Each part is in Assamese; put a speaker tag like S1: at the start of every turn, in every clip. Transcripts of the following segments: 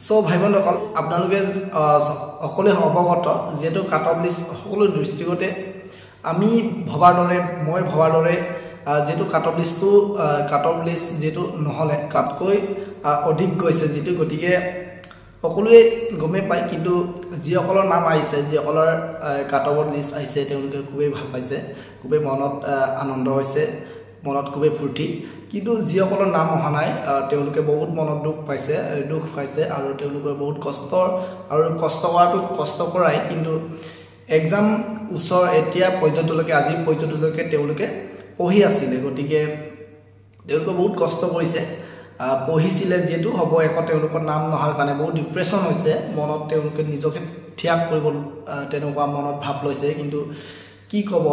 S1: সো ভাই বন্ধুসকল আপোনালোকে সকলোৱে অৱগত যেটো কাট অফ লিষ্ট সকলো দৃষ্টিগতে আমি ভবাৰ দৰে মই ভবাৰ দৰে যেটো কাট অফ লিষ্ট যেটো নহলে কাটকৈ অধিক গৈছে যেটো গতিকে সকলোৱে গমে পায় কিন্তু যিসকলৰ নাম আহিছে যিসকলৰ কাট অফ লিষ্ট আহিছে তেওঁলোকে খুবেই ভাল পাইছে খুবেই মনত আনন্দ হৈছে মনত খুবেই ফূৰ্তি কিন্তু যিসকলৰ নাম অহা নাই তেওঁলোকে বহুত মনত দুখ পাইছে আৰু তেওঁলোকে বহুত কষ্ট কৰাই কিন্তু এক্সাম উচ্চৰ এতিয়া পৰ্যন্তলৈকে আজি পৰ্যন্তলৈকে তেওঁলোকে পঢ়ি আছিল গতিকে তেওঁলোকে বহুত কষ্ট কৰিছে পঢ়িছিলে যেটো হ'ব এখন তেওঁলোকৰ নাম নহাৰ কাৰণে বহুত ডিপ্ৰেছন হৈছে মনত তেওঁলোকে নিজকে ত্যাগ কৰিব তেনেকুৱা মনত ভাব লৈছে কিন্তু কি ক'ব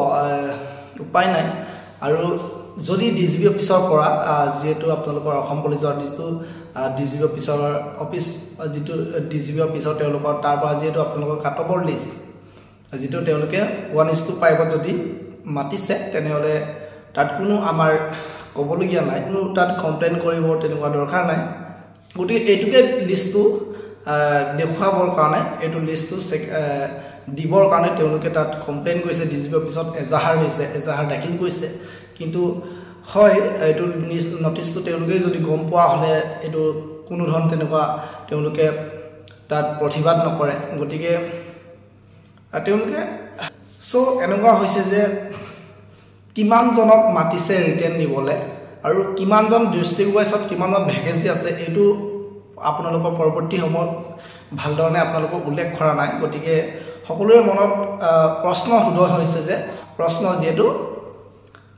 S1: উপায় নাই আৰু যদি ডিজিবি অফিচৰ পৰা যেটো আপোনালোকৰ অসম পুলিচৰ যেটো ডিজিবি অফিচৰ তেওঁলোকৰ তাৰ পৰা যেটো আপোনালোকৰ কাট অফৰ লিষ্ট যেটো তেওঁলোকে 1:5 যদি মাতিছে তেনেহলে তাত কোনো আমাৰ ক'বলগীয়া নাই কোনো তাত কমপ্লেইন কৰিব তেনেকুৱা দৰকাৰ নাই গতিকে এইটোকে লিষ্টটো দেখুৱাবৰ কাৰণে এইটো লিষ্টটো দিবৰ কাৰণে তেওঁলোকে তাত কমপ্লেইন কৰিছে ডিজিবি অফিচত এজাহাৰ দাখিল কৰিছে কিন্তু হয় এইটো নটিছটো তেওঁলোকে যদি গম পোৱা হলে এইটো কোনো ধৰণ তেনেকুৱা তেওঁলোকে তাত প্ৰতিবাদ নকৰে গতিকে তেওঁলোকে সো এনেকুৱা হৈছে যে কিমান জনক মাতিছে ৰিটেন দিবলে আৰু কিমান জন ডিস্ট্ৰিক্ট ওয়াইজত কিমান জন ভ্যাকেন্সি আছে এইটো আপোনালোকৰ পৰৱৰ্তী সময়ত ভালদৰে আপোনালোকক উল্লেখ কৰা নাই গতিকে সকলোৰে মনত প্ৰশ্ন উদয় হৈছে যে প্ৰশ্ন যেটো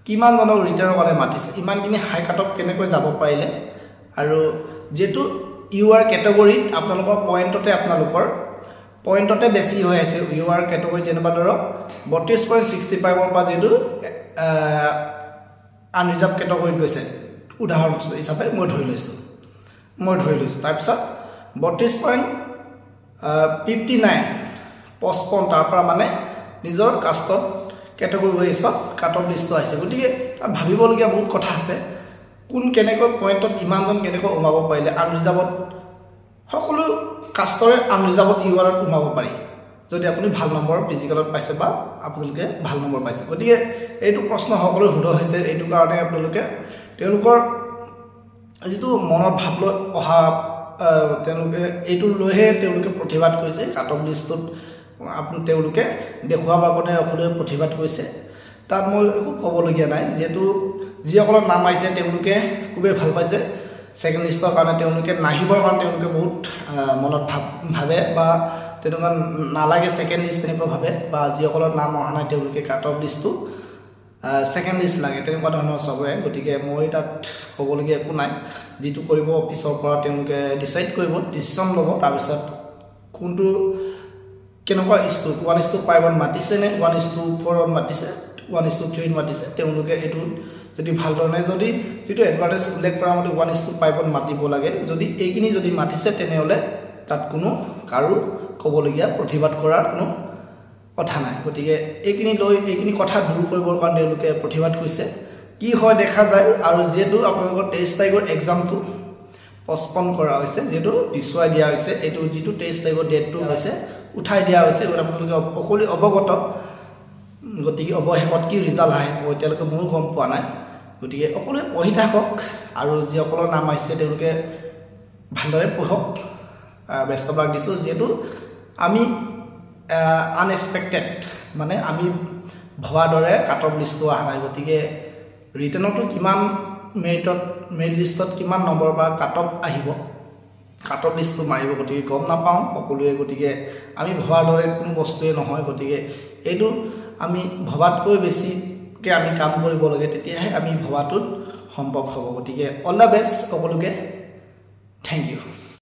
S1: কিমান জনক ৰিটেনৰ কাৰণে মাতিছে ইমানখিনি হাই কাট অফ কেনেকৈ যাব পাৰিলে আৰু যেটো ইউআৰ ক্যাটাগৰীত আপোনালোকৰ পইণ্টতে বেছি হৈ আছে ইউআৰ ক্যাটাগৰী যেনেবা ধৰক 32.65 ৰ পৰা যেটো আনৰিজাৰ্ভ ক্যাটাগৰীত গৈছে উদাহৰণ হিচাপে মই ধৰি লৈছো তাৰপিছত 32.59 পচপন তাৰ পৰা মানে নিজৰ কাষ্টত ক্যাটাগৰী ওয়াইজত কাট অফ লিষ্ট আছে গতিকে তাত ভাবিবলগীয়া বহুত কথা আছে কোন কেনেকৈ পইণ্টত ইমানজন কেনেকৈ উমাব পাৰিলে আনৰিজাৰ্ভত সকলো কাষ্টৰে আনৰিজাৰ্ভত ইউআৰত উমাব পাৰি যদি আপুনি ভাল নম্বৰ ফিজিকেলত পাইছে বা আপোনালোকে ভাল নম্বৰ পাইছে গতিকে এইটো প্ৰশ্ন সকলো উদয় হৈছে এইটো কাৰণে আপোনালোকে তেওঁলোকৰ যেটো মনৰ ভাব লৈ অহা তেওঁলোকে এইটো লৈহে তেওঁলোকে প্ৰতিবাদ কৰিছে কাট অফ লিষ্টত আপুনি তেওঁলোকে দেখুৱাবৰ কাৰণে সকলোৱে প্ৰতিবাদ কৰিছে তাত মই একো ক'বলগীয়া নাই যেটো যিসকলৰ নাম আহিছে তেওঁলোকে খুবেই ভাল পাইছে সেকেন্ড লিষ্টৰ কাৰণে তেওঁলোকে নাহিবৰ কাৰণে তেওঁলোকে বহুত মনত ভাবে বা তেনেকুৱা নালাগে সেকেন্ড লিষ্ট তেনেকুৱা ভাবে বা যিসকলৰ নাম অহা নাই তেওঁলোকে কাট অফ লিষ্টটো সেকেন্ড লিষ্ট লাগে তেনেকুৱা ধৰণৰ সবৰে গতিকে মই তাত ক'বলগীয়া একো নাই যেটো কৰিব অফিচৰ পৰা তেওঁলোকে ডিসাইড কৰিব ডিসিশন ল'ব তাৰ পিছত কোনটো কেনেকুৱা ইষ্টু 1:5 মাতিছে নে 1:4 মাতিছে 1:3 মাতিছে তেওঁলোকে এটো যদি ভাল ধৰণে যদি যেটো এডভাৰটাইজ উল্লেখ কৰা মতে 1:5 মাতিব লাগে যদি এইখিনি যদি মাতিছে তেনেহলে তাত কোনো কাৰো ক'বলগীয়া প্ৰতিবাদ কৰাৰ কোনো কথা নাই গতিকে এইখিনি কথা দূৰ কৰিবৰ কাৰণে তেওঁলোকে প্ৰতিবাদ কৰিছে কি হয় দেখা যায় আৰু যেটো আপোনালোকৰ 23 তাৰিখৰ এক্সামটো পচপন কৰা হৈছে যেটো পিছুৱাই দিয়া হৈছে এটো যেটো 23 তাৰিখৰ ডেটটো হৈছে উঠাই দিয়া হৈছে আৰু আপোনালোকে সকলো অৱগত গতিকে অৱশেষত কি ৰিজাল্ট আহে মই এতিয়ালৈকে মই গম পোৱা নাই গতিকে সকলোৱে পঢ়ি থাকক আৰু যিসকলৰ নাম আহিছে তেওঁলোকে ভালদৰে পঢ়ক বেষ্টবাক দিছো যেটো আমি আনএক্সপেক্টেড মানে আমি ভবা দৰে কাট অফ লিষ্টটো অহা নাই গতিকে ৰিটেনতো কিমান মেৰিট লিষ্টত কিমান নম্বৰ বা কাট অফ আহিব কাট অফ লিষ্টটো মাৰিব গতিকে গম নাপাওঁ সকলোৱে গতিকে আমি ভবাৰ দৰে কোনো বস্তুৱে নহয় গতিকে এইটো আমি ভবাতকৈ বেছিকে আমি কাম কৰিব লাগে তেতিয়াহে আমি ভবাটোত সম্ভৱ হ'ব গতিকে অল দা বেষ্ট সকলোকে থ্যাংক ইউ